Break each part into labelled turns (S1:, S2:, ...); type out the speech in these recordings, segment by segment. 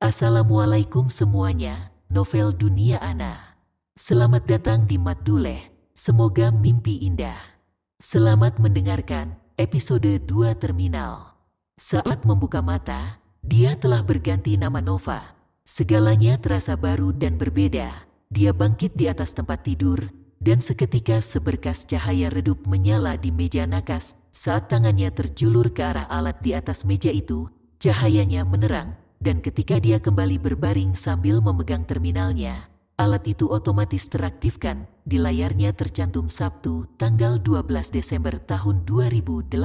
S1: Assalamualaikum semuanya, novel dunia Ana. Selamat datang di Matduleh, semoga mimpi indah. Selamat mendengarkan episode 2 Terminal. Saat membuka mata, dia telah berganti nama Nova. Segalanya terasa baru dan berbeda. Dia bangkit di atas tempat tidur, dan seketika seberkas cahaya redup menyala di meja nakas. Saat tangannya terjulur ke arah alat di atas meja itu, cahayanya menerang. Dan ketika dia kembali berbaring sambil memegang terminalnya, alat itu otomatis teraktifkan. Di layarnya tercantum Sabtu, tanggal 12 Desember tahun 2082.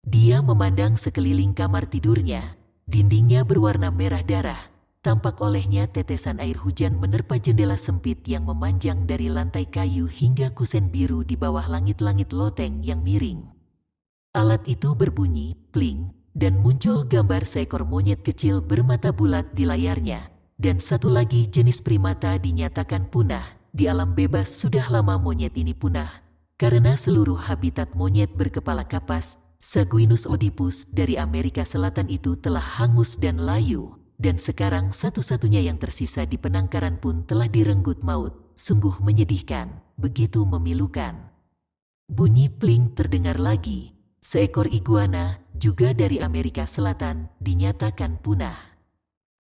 S1: Dia memandang sekeliling kamar tidurnya. Dindingnya berwarna merah darah. Tampak olehnya tetesan air hujan menerpa jendela sempit yang memanjang dari lantai kayu hingga kusen biru di bawah langit-langit loteng yang miring. Alat itu berbunyi, pling, dan muncul gambar seekor monyet kecil bermata bulat di layarnya. Dan satu lagi jenis primata dinyatakan punah. Di alam bebas sudah lama monyet ini punah, karena seluruh habitat monyet berkepala kapas, Saguinus oedipus dari Amerika Selatan itu telah hangus dan layu. Dan sekarang satu-satunya yang tersisa di penangkaran pun telah direnggut maut. Sungguh menyedihkan, begitu memilukan. Bunyi pling terdengar lagi. Seekor iguana, juga dari Amerika Selatan, dinyatakan punah.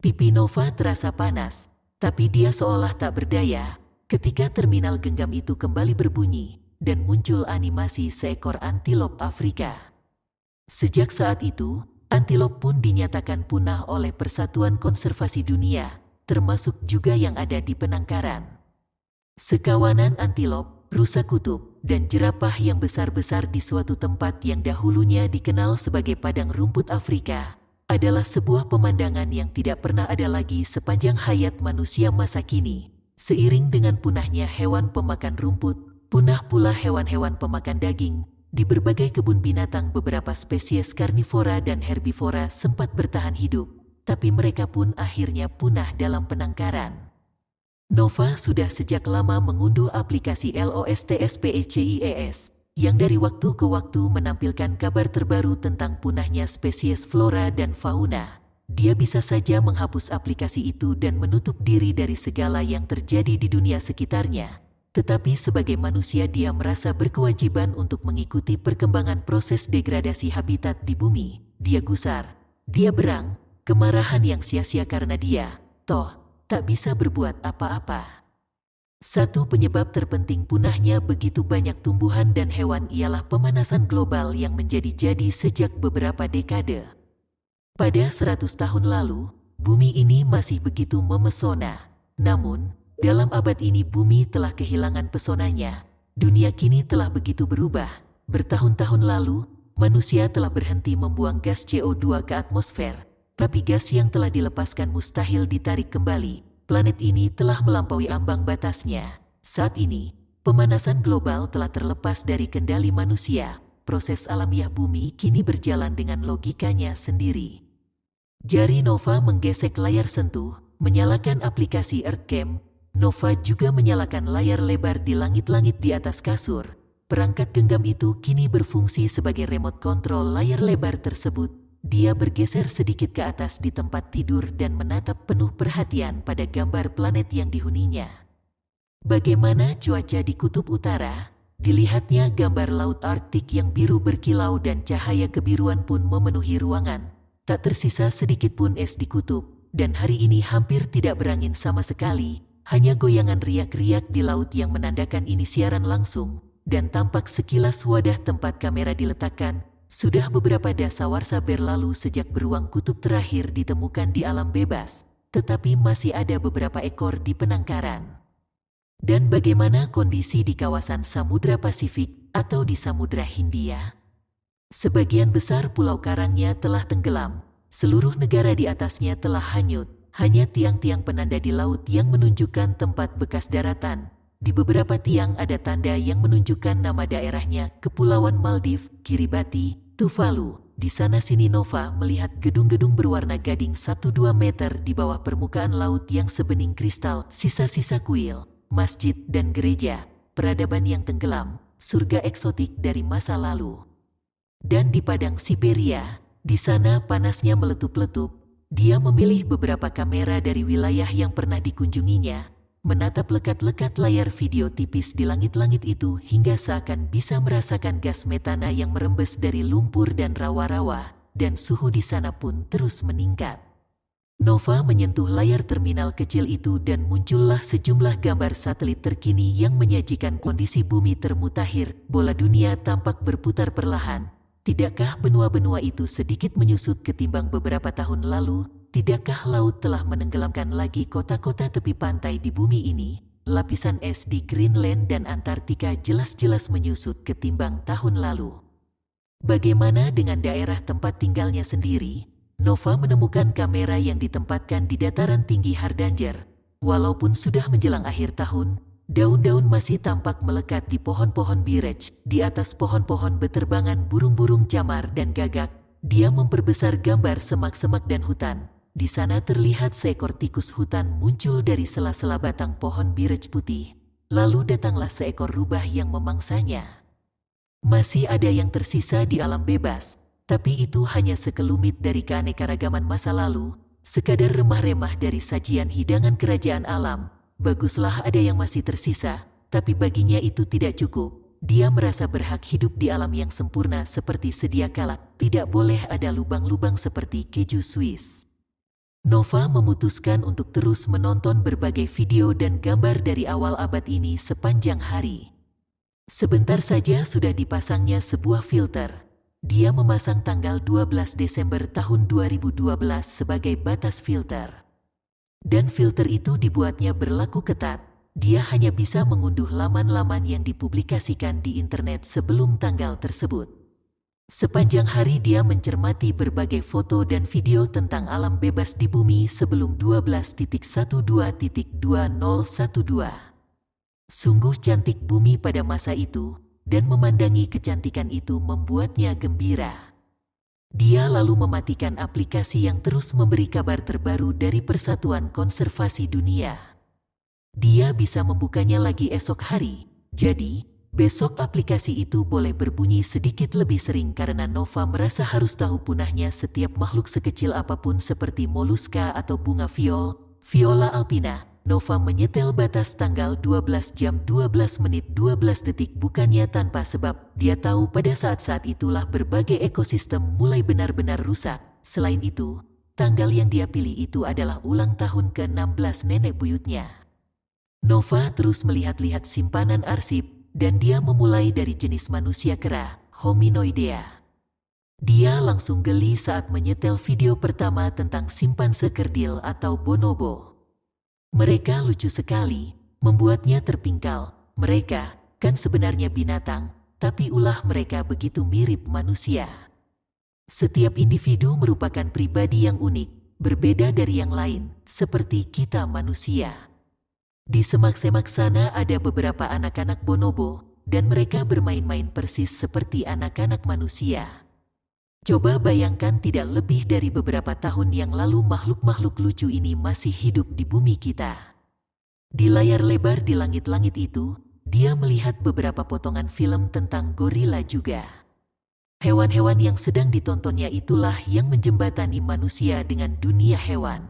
S1: Pipi Nova terasa panas, tapi dia seolah tak berdaya ketika terminal genggam itu kembali berbunyi dan muncul animasi seekor antilop Afrika. Sejak saat itu, antilop pun dinyatakan punah oleh Persatuan Konservasi Dunia, termasuk juga yang ada di penangkaran. Sekawanan antilop, rusa kutub, dan jerapah yang besar-besar di suatu tempat yang dahulunya dikenal sebagai padang rumput Afrika adalah sebuah pemandangan yang tidak pernah ada lagi sepanjang hayat manusia masa kini. Seiring dengan punahnya hewan pemakan rumput, punah pula hewan-hewan pemakan daging. Di berbagai kebun binatang beberapa spesies karnivora dan herbivora sempat bertahan hidup, tapi mereka pun akhirnya punah dalam penangkaran. Nova sudah sejak lama mengunduh aplikasi LOSTSPECIES yang dari waktu ke waktu menampilkan kabar terbaru tentang punahnya spesies flora dan fauna. Dia bisa saja menghapus aplikasi itu dan menutup diri dari segala yang terjadi di dunia sekitarnya. Tetapi sebagai manusia dia merasa berkewajiban untuk mengikuti perkembangan proses degradasi habitat di bumi. Dia gusar, dia berang, kemarahan yang sia-sia karena dia, toh, tak bisa berbuat apa-apa. Satu penyebab terpenting punahnya begitu banyak tumbuhan dan hewan ialah pemanasan global yang menjadi-jadi sejak beberapa dekade. Pada 100 tahun lalu, bumi ini masih begitu memesona. Namun, dalam abad ini bumi telah kehilangan pesonanya. Dunia kini telah begitu berubah. Bertahun-tahun lalu, manusia telah berhenti membuang gas CO2 ke atmosfer. Tapi gas yang telah dilepaskan mustahil ditarik kembali. Planet ini telah melampaui ambang batasnya. Saat ini, pemanasan global telah terlepas dari kendali manusia. Proses alamiah bumi kini berjalan dengan logikanya sendiri. Jari Nova menggesek layar sentuh, menyalakan aplikasi EarthCam. Nova juga menyalakan layar lebar di langit-langit di atas kasur. Perangkat genggam itu kini berfungsi sebagai remote control layar lebar tersebut. Dia bergeser sedikit ke atas di tempat tidur dan menatap penuh perhatian pada gambar planet yang dihuninya. Bagaimana cuaca di kutub utara? Dilihatnya gambar laut Arktik yang biru berkilau dan cahaya kebiruan pun memenuhi ruangan. Tak tersisa sedikit pun es di kutub, dan hari ini hampir tidak berangin sama sekali. Hanya goyangan riak-riak di laut yang menandakan ini siaran langsung, dan tampak sekilas wadah tempat kamera diletakkan. Sudah beberapa dasawarsa berlalu sejak beruang kutub terakhir ditemukan di alam bebas, tetapi masih ada beberapa ekor di penangkaran. Dan bagaimana kondisi di kawasan Samudra Pasifik atau di Samudra Hindia? Sebagian besar pulau karangnya telah tenggelam, seluruh negara di atasnya telah hanyut. Hanya tiang-tiang penanda di laut yang menunjukkan tempat bekas daratan. Di beberapa tiang ada tanda yang menunjukkan nama daerahnya, Kepulauan Maldives, Kiribati, Tuvalu. Di sana sini Nova melihat gedung-gedung berwarna gading 1-2 meter di bawah permukaan laut yang sebening kristal, sisa-sisa kuil, masjid dan gereja, peradaban yang tenggelam, surga eksotik dari masa lalu. Dan di padang Siberia, di sana panasnya meletup-letup. dia memilih beberapa kamera dari wilayah yang pernah dikunjunginya, menatap lekat-lekat layar video tipis di langit-langit itu hingga seakan bisa merasakan gas metana yang merembes dari lumpur dan rawa-rawa, dan suhu di sana pun terus meningkat. Nova menyentuh layar terminal kecil itu dan muncullah sejumlah gambar satelit terkini yang menyajikan kondisi bumi termutakhir. Bola dunia tampak berputar perlahan. Tidakkah benua-benua itu sedikit menyusut ketimbang beberapa tahun lalu? Tidakkah laut telah menenggelamkan lagi kota-kota tepi pantai di bumi ini? Lapisan es di Greenland dan Antartika jelas-jelas menyusut ketimbang tahun lalu. Bagaimana dengan daerah tempat tinggalnya sendiri? Nova menemukan kamera yang ditempatkan di dataran tinggi Hardanger. Walaupun sudah menjelang akhir tahun, daun-daun masih tampak melekat di pohon-pohon birech. Di atas pohon-pohon beterbangan burung-burung camar dan gagak. Dia memperbesar gambar semak-semak dan hutan. Di sana terlihat seekor tikus hutan muncul dari sela-sela batang pohon birech putih. Lalu datanglah seekor rubah yang memangsanya. Masih ada yang tersisa di alam bebas, tapi itu hanya sekelumit dari keanekaragaman masa lalu, sekadar remah-remah dari sajian hidangan kerajaan alam. Baguslah ada yang masih tersisa, tapi baginya itu tidak cukup. Dia merasa berhak hidup di alam yang sempurna seperti sedia kala. Tidak boleh ada lubang-lubang seperti keju Swiss. Nova memutuskan untuk terus menonton berbagai video dan gambar dari awal abad ini sepanjang hari. Sebentar saja sudah dipasangnya sebuah filter. Dia memasang tanggal 12 Desember tahun 2012 sebagai batas filter. Dan filter itu dibuatnya berlaku ketat. Dia hanya bisa mengunduh laman-laman yang dipublikasikan di internet sebelum tanggal tersebut. Sepanjang hari dia mencermati berbagai foto dan video tentang alam bebas di bumi sebelum 12.12.2012. Sungguh cantik bumi pada masa itu, dan memandangi kecantikan itu membuatnya gembira. Dia lalu mematikan aplikasi yang terus memberi kabar terbaru dari Persatuan Konservasi Dunia. Dia bisa membukanya lagi esok hari, jadi besok aplikasi itu boleh berbunyi sedikit lebih sering karena Nova merasa harus tahu punahnya setiap makhluk sekecil apapun seperti moluska atau bunga Viola alpina. Nova menyetel batas tanggal 12 jam 12 menit 12 detik bukannya tanpa sebab. Dia tahu pada saat-saat itulah berbagai ekosistem mulai benar-benar rusak. Selain itu, tanggal yang dia pilih itu adalah ulang tahun ke-16 nenek buyutnya. Nova terus melihat-lihat simpanan arsip, dan dia memulai dari jenis manusia kera, Hominoidea. Dia langsung geli saat menyetel video pertama tentang simpanse kerdil atau bonobo. Mereka lucu sekali, membuatnya terpingkal. Mereka kan sebenarnya binatang, tapi ulah mereka begitu mirip manusia. Setiap individu merupakan pribadi yang unik, berbeda dari yang lain, seperti kita manusia. Di semak-semak sana ada beberapa anak-anak bonobo, dan mereka bermain-main persis seperti anak-anak manusia. Coba bayangkan tidak lebih dari beberapa tahun yang lalu makhluk-makhluk lucu ini masih hidup di bumi kita. Di layar lebar di langit-langit itu, dia melihat beberapa potongan film tentang gorila juga. Hewan-hewan yang sedang ditontonnya itulah yang menjembatani manusia dengan dunia hewan.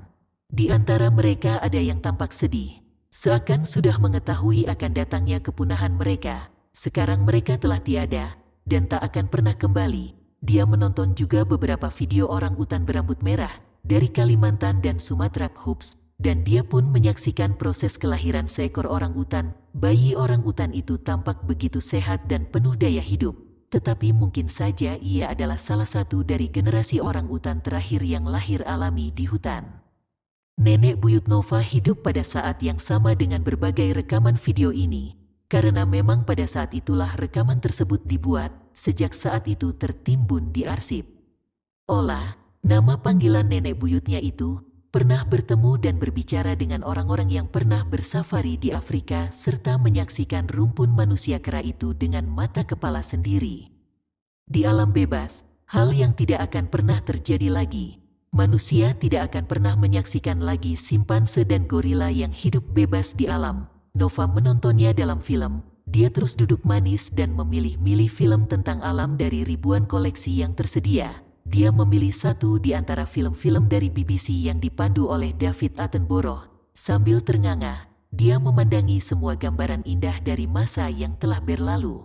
S1: Di antara mereka ada yang tampak sedih. Seakan sudah mengetahui akan datangnya kepunahan mereka, sekarang mereka telah tiada, dan tak akan pernah kembali. Dia menonton juga beberapa video orang utan berambut merah, dari Kalimantan dan Sumatera Hups, dan dia pun menyaksikan proses kelahiran seekor orang utan. Bayi orang utan itu tampak begitu sehat dan penuh daya hidup, tetapi mungkin saja ia adalah salah satu dari generasi orang utan terakhir yang lahir alami di hutan. Nenek buyut Nova hidup pada saat yang sama dengan berbagai rekaman video ini, karena memang pada saat itulah rekaman tersebut dibuat, sejak saat itu tertimbun di arsip. Ola, nama panggilan nenek buyutnya itu, pernah bertemu dan berbicara dengan orang-orang yang pernah bersafari di Afrika serta menyaksikan rumpun manusia kera itu dengan mata kepala sendiri. Di alam bebas, hal yang tidak akan pernah terjadi lagi. Manusia tidak akan pernah menyaksikan lagi simpanse dan gorila yang hidup bebas di alam. Nova menontonnya dalam film. Dia terus duduk manis dan memilih-milih film tentang alam dari ribuan koleksi yang tersedia. dia memilih satu di antara film-film dari BBC yang dipandu oleh David Attenborough. Sambil ternganga, dia memandangi semua gambaran indah dari masa yang telah berlalu.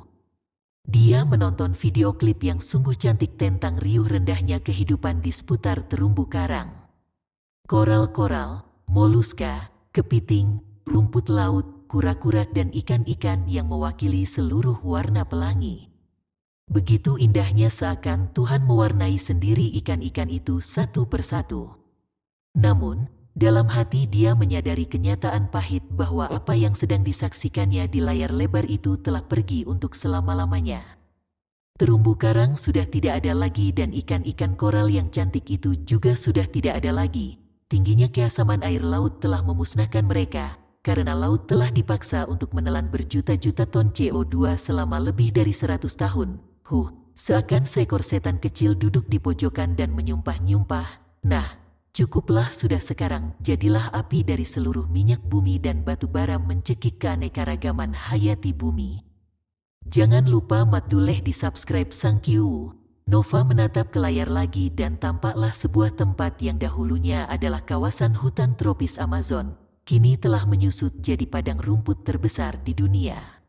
S1: Dia menonton video klip yang sungguh cantik tentang riuh rendahnya kehidupan di seputar terumbu karang. Koral-koral, moluska, kepiting, rumput laut, kura-kura dan ikan-ikan yang mewakili seluruh warna pelangi. Begitu indahnya seakan Tuhan mewarnai sendiri ikan-ikan itu satu persatu. Namun, dalam hati dia menyadari kenyataan pahit bahwa apa yang sedang disaksikannya di layar lebar itu telah pergi untuk selama-lamanya. Terumbu karang sudah tidak ada lagi dan ikan-ikan koral yang cantik itu juga sudah tidak ada lagi. Tingginya keasaman air laut telah memusnahkan mereka, karena laut telah dipaksa untuk menelan berjuta-juta ton CO2 selama lebih dari 100 tahun. Seakan seekor setan kecil duduk di pojokan dan menyumpah-nyumpah. Nah, cukuplah sudah sekarang, jadilah api dari seluruh minyak bumi dan batu bara mencekik keanekaragaman hayati bumi. Jangan lupa matuleh di subscribe. Thank you. Nova menatap ke layar lagi dan tampaklah sebuah tempat yang dahulunya adalah kawasan hutan tropis Amazon, kini telah menyusut jadi padang rumput terbesar di dunia.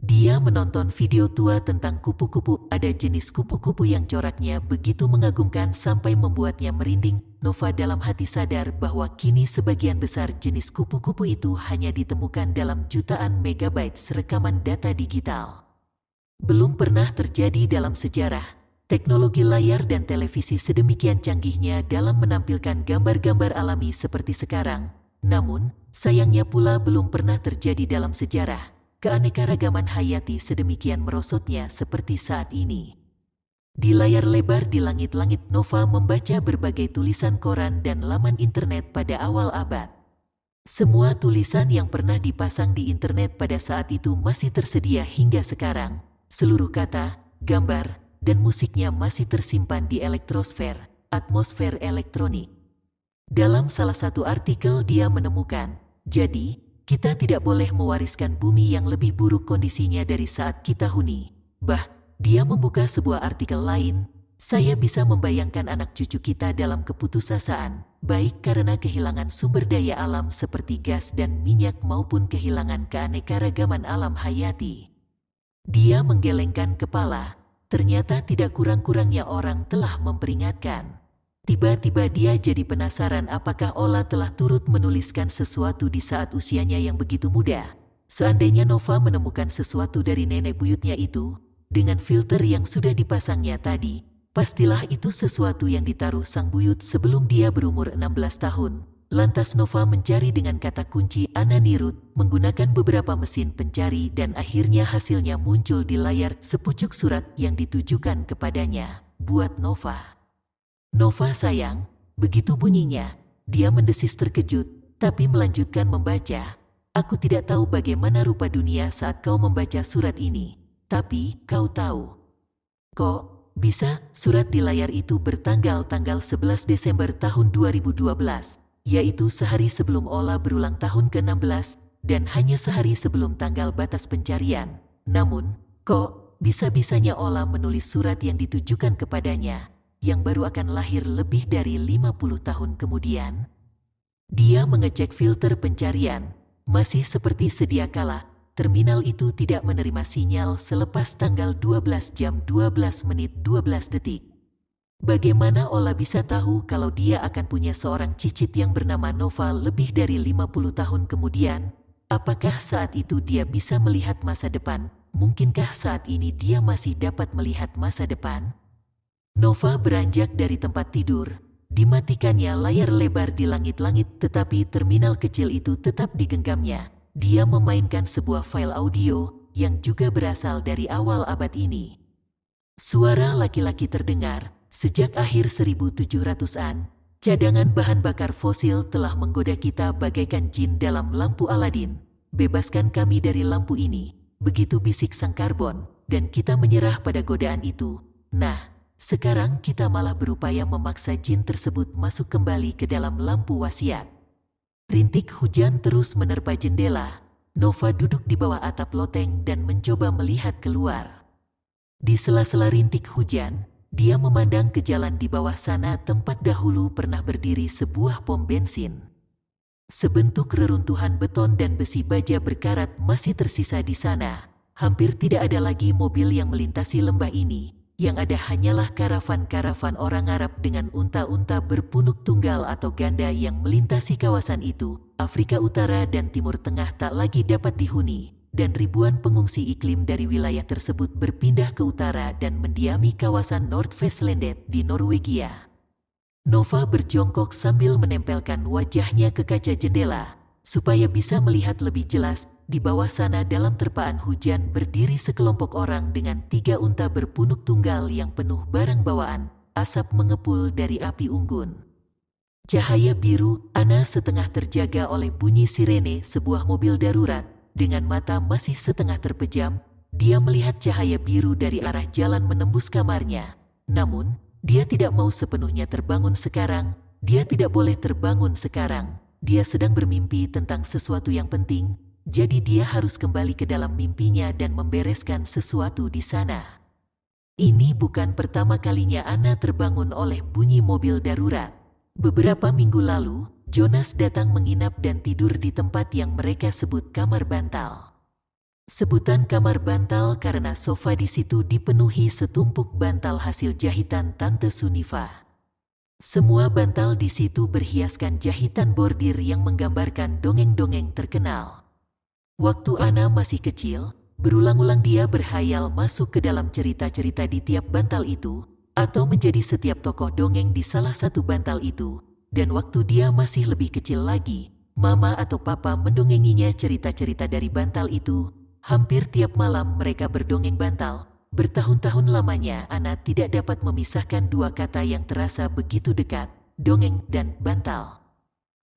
S1: Dia menonton video tua tentang kupu-kupu. Ada jenis kupu-kupu yang coraknya begitu mengagumkan sampai membuatnya merinding. Nova dalam hati sadar bahwa kini sebagian besar jenis kupu-kupu itu hanya ditemukan dalam jutaan megabytes rekaman data digital. Belum pernah terjadi dalam sejarah. Teknologi layar dan televisi sedemikian canggihnya dalam menampilkan gambar-gambar alami seperti sekarang. Namun, sayangnya pula belum pernah terjadi dalam sejarah. Keanekaragaman hayati sedemikian merosotnya seperti saat ini. Di layar lebar di langit-langit, Nova membaca berbagai tulisan koran dan laman internet pada awal abad. Semua tulisan yang pernah dipasang di internet pada saat itu masih tersedia hingga sekarang. Seluruh kata, gambar, dan musiknya masih tersimpan di elektrosfer, atmosfer elektronik. Dalam salah satu artikel dia menemukan, jadi, kita tidak boleh mewariskan bumi yang lebih buruk kondisinya dari saat kita huni. Dia membuka sebuah artikel lain, saya bisa membayangkan anak cucu kita dalam keputusasaan, baik karena kehilangan sumber daya alam seperti gas dan minyak maupun kehilangan keanekaragaman alam hayati. Dia menggelengkan kepala, ternyata tidak kurang-kurangnya orang telah memperingatkan. Tiba-tiba dia jadi penasaran apakah Ola telah turut menuliskan sesuatu di saat usianya yang begitu muda. Seandainya Nova menemukan sesuatu dari nenek buyutnya itu, dengan filter yang sudah dipasangnya tadi, pastilah itu sesuatu yang ditaruh sang buyut sebelum dia berumur 16 tahun. Lantas Nova mencari dengan kata kunci Ananirut, menggunakan beberapa mesin pencari dan akhirnya hasilnya muncul di layar, sepucuk surat yang ditujukan kepadanya. Buat Nova. Nova sayang, begitu bunyinya. Dia mendesis terkejut, tapi melanjutkan membaca. Aku tidak tahu bagaimana rupa dunia saat kau membaca surat ini. Tapi, kau tahu. Kok bisa surat di layar itu bertanggal 11 Desember tahun 2012, yaitu sehari sebelum Ola berulang tahun ke-16, dan hanya sehari sebelum tanggal batas pencarian. Namun, kok bisa-bisanya Ola menulis surat yang ditujukan kepadanya, yang baru akan lahir lebih dari 50 tahun kemudian? Dia mengecek filter pencarian, masih seperti sedia kala, terminal itu tidak menerima sinyal selepas tanggal 12 jam 12 menit 12 detik. Bagaimana Ola bisa tahu kalau dia akan punya seorang cicit yang bernama Nova lebih dari 50 tahun kemudian? Apakah saat itu dia bisa melihat masa depan? Mungkinkah saat ini dia masih dapat melihat masa depan? Nova beranjak dari tempat tidur. Dimatikannya layar lebar di langit-langit, tetapi terminal kecil itu tetap digenggamnya. Dia memainkan sebuah file audio yang juga berasal dari awal abad ini. Suara laki-laki terdengar. Sejak akhir 1700-an, cadangan bahan bakar fosil telah menggoda kita bagaikan jin dalam lampu Aladin. Bebaskan kami dari lampu ini, begitu bisik sang karbon, dan kita menyerah pada godaan itu. Nah, sekarang kita malah berupaya memaksa jin tersebut masuk kembali ke dalam lampu wasiat. Rintik hujan terus menerpa jendela. Nova duduk di bawah atap loteng dan mencoba melihat keluar. Di sela-sela rintik hujan, dia memandang ke jalan di bawah sana tempat dahulu pernah berdiri sebuah pom bensin. Sebentuk reruntuhan beton dan besi baja berkarat masih tersisa di sana. Hampir tidak ada lagi mobil yang melintasi lembah ini. Yang ada hanyalah karavan-karavan orang Arab dengan unta-unta berpunuk tunggal atau ganda yang melintasi kawasan itu. Afrika Utara dan Timur Tengah tak lagi dapat dihuni, dan ribuan pengungsi iklim dari wilayah tersebut berpindah ke utara dan mendiami kawasan Nordvestlandet di Norwegia. Nova berjongkok sambil menempelkan wajahnya ke kaca jendela, supaya bisa melihat lebih jelas. Di bawah sana dalam terpaan hujan berdiri sekelompok orang dengan 3 unta berpunuk tunggal yang penuh barang bawaan, asap mengepul dari api unggun. Cahaya biru, Ana setengah terjaga oleh bunyi sirene sebuah mobil darurat. Dengan mata masih setengah terpejam, dia melihat cahaya biru dari arah jalan menembus kamarnya. Namun, dia tidak mau sepenuhnya terbangun sekarang. Dia tidak boleh terbangun sekarang. Dia sedang bermimpi tentang sesuatu yang penting. Jadi dia harus kembali ke dalam mimpinya dan membereskan sesuatu di sana. Ini bukan pertama kalinya Ana terbangun oleh bunyi mobil darurat. Beberapa minggu lalu, Jonas datang menginap dan tidur di tempat yang mereka sebut kamar bantal. Sebutan kamar bantal karena sofa di situ dipenuhi setumpuk bantal hasil jahitan Tante Sunifa. Semua bantal di situ berhiaskan jahitan bordir yang menggambarkan dongeng-dongeng terkenal. Waktu Ana masih kecil, berulang-ulang dia berhayal masuk ke dalam cerita-cerita di tiap bantal itu, atau menjadi setiap tokoh dongeng di salah satu bantal itu. Dan waktu dia masih lebih kecil lagi, mama atau papa mendongenginya cerita-cerita dari bantal itu. Hampir tiap malam mereka berdongeng bantal. Bertahun-tahun lamanya Ana tidak dapat memisahkan dua kata yang terasa begitu dekat, dongeng dan bantal.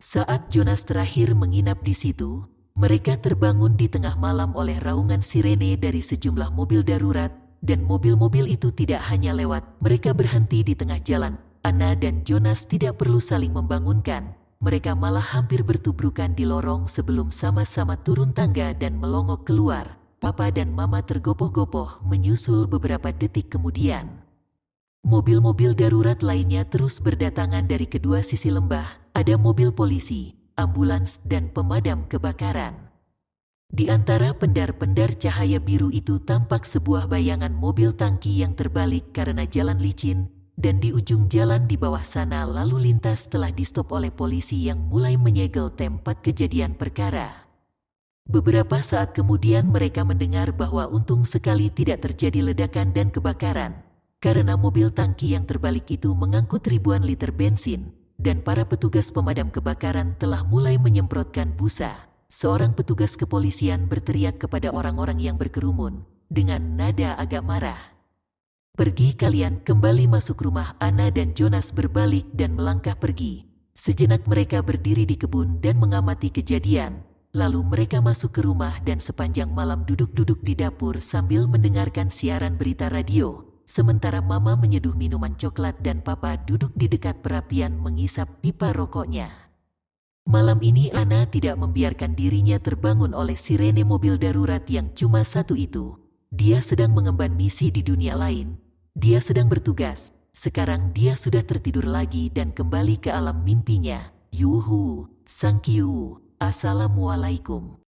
S1: Saat Jonas terakhir menginap di situ, mereka terbangun di tengah malam oleh raungan sirene dari sejumlah mobil darurat, dan mobil-mobil itu tidak hanya lewat, mereka berhenti di tengah jalan. Ana dan Jonas tidak perlu saling membangunkan, mereka malah hampir bertubrukan di lorong sebelum sama-sama turun tangga dan melongok keluar. Papa dan mama tergopoh-gopoh menyusul beberapa detik kemudian. Mobil-mobil darurat lainnya terus berdatangan dari kedua sisi lembah, ada mobil polisi, ambulans dan pemadam kebakaran. Di antara pendar-pendar cahaya biru itu tampak sebuah bayangan mobil tangki yang terbalik karena jalan licin, dan di ujung jalan di bawah sana lalu lintas telah distop oleh polisi yang mulai menyegel tempat kejadian perkara. Beberapa saat kemudian mereka mendengar bahwa untung sekali tidak terjadi ledakan dan kebakaran, karena mobil tangki yang terbalik itu mengangkut ribuan liter bensin, dan para petugas pemadam kebakaran telah mulai menyemprotkan busa. Seorang petugas kepolisian berteriak kepada orang-orang yang berkerumun dengan nada agak marah. "Pergi kalian, kembali masuk rumah." Ana dan Jonas berbalik dan melangkah pergi. Sejenak mereka berdiri di kebun dan mengamati kejadian. Lalu mereka masuk ke rumah dan sepanjang malam duduk-duduk di dapur sambil mendengarkan siaran berita radio. Sementara mama menyeduh minuman coklat dan papa duduk di dekat perapian mengisap pipa rokoknya. Malam ini Ana tidak membiarkan dirinya terbangun oleh sirene mobil darurat yang cuma satu itu. Dia sedang mengemban misi di dunia lain. Dia sedang bertugas. Sekarang dia sudah tertidur lagi dan kembali ke alam mimpinya. Yuhu, thank you, assalamualaikum.